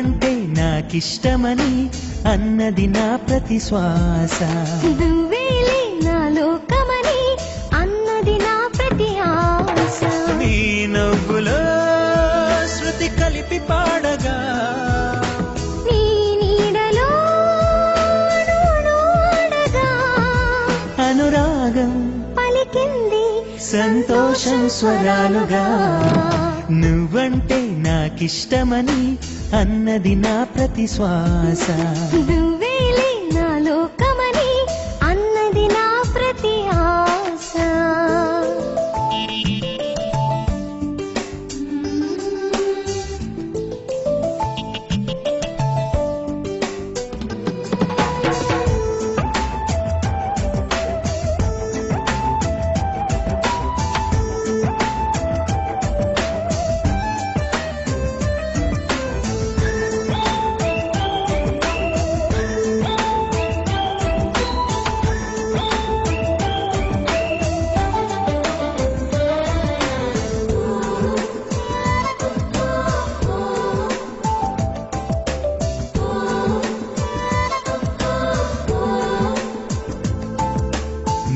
నువ్వంటే నాకిష్టమని అన్నది నా ప్రతి శ్వాస. నువ్వేలే నా లోకమని అన్నది నా ప్రతి ఆశ. నీ నవ్వులో శృతి కలిపి పాడగా నీ నీడలో నూనూడగా అనురాగం పలికింది సంతోషం స్వరాలుగా. నువ్వంటే నాకిష్టమని అన్నది నా ప్రతి శ్వాస. నువ్వేలే నా లోకమని అన్నది నా ప్రతి ఆశ.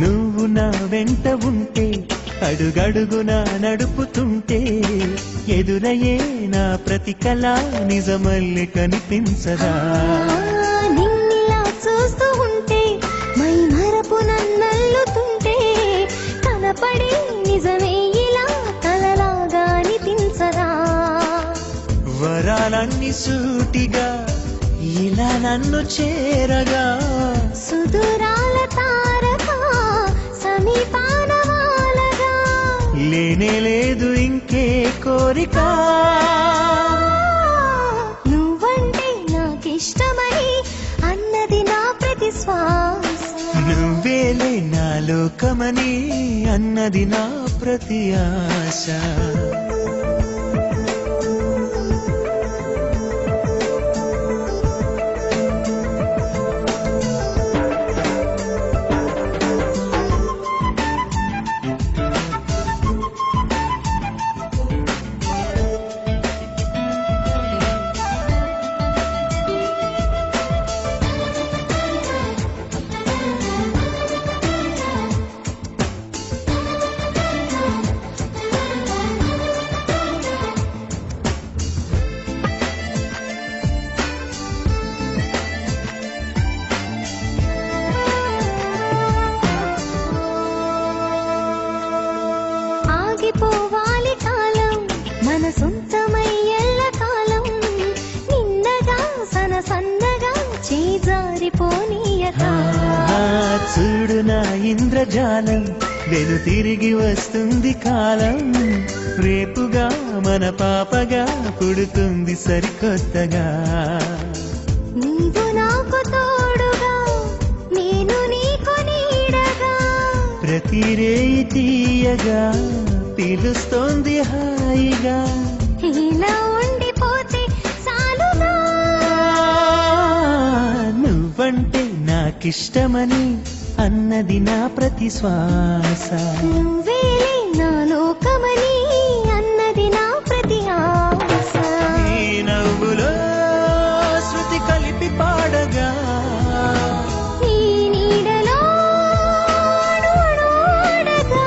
నువ్వు నా వెంట ఉంటే అడుగడుగునా నడుపుతుంటే ఎదురయ్యే నా ప్రతి కళ నిజమల్లె కనిపించదా. నిన్నిలా చూస్తూ ఉంటే మై మరపు నన్నల్లుతుంటే కనపడే నిజమే ఇలా కలలాగా అనిపించదా. వరాలన్నీ సూటిగా ఇలా నన్ను చేరగా సుదూరాల తారక సమీపాన వాలగా లేనే లేదు ఇంకే కోరిక. నువ్వంటే నాకిష్టమని అన్నది నా ప్రతి శ్వాస. నువ్వేలే నా లోకమని అన్నది నా ప్రతి ఆశ. ఆగిపోవాలి కాలం మన సొంతమై ఎల్ల కాలం నిన్నగా సన్నగా చేజారిపోనీయక. చూడు నా ఇంద్రజాలం వెను తిరిగి వస్తుంది కాలం. రేపుగా మన పాపగా పుడుతుంది సరికొత్తగా. నీవు నాకు తోడుగా నేను నీకు నీడగా ప్రతి రేయి తీయగా పిలుస్తోంది హాయిగా. ఇలా ఉండిపోతే చాలుగా. నువ్వంటే నాకిష్టమని అన్నది నా ప్రతి శ్వాస. నువ్వేలే నా లోకమని అన్నది నా ప్రతి ఆశ. నీ నవ్వులో శృతి కలిపి పాడగా నీ నీడలో నూనూడగా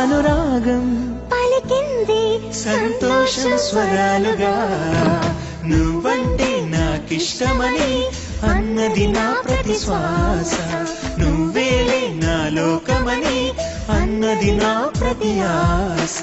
అనురాగం పలికింది సంతోషం స్వరాలుగా. నువ్వంటే నాకిష్టమని అన్నది నా ప్రతి శ్వాస. నువ్వేలే నా లోకమని అన్నది నా ప్రతి ఆశ.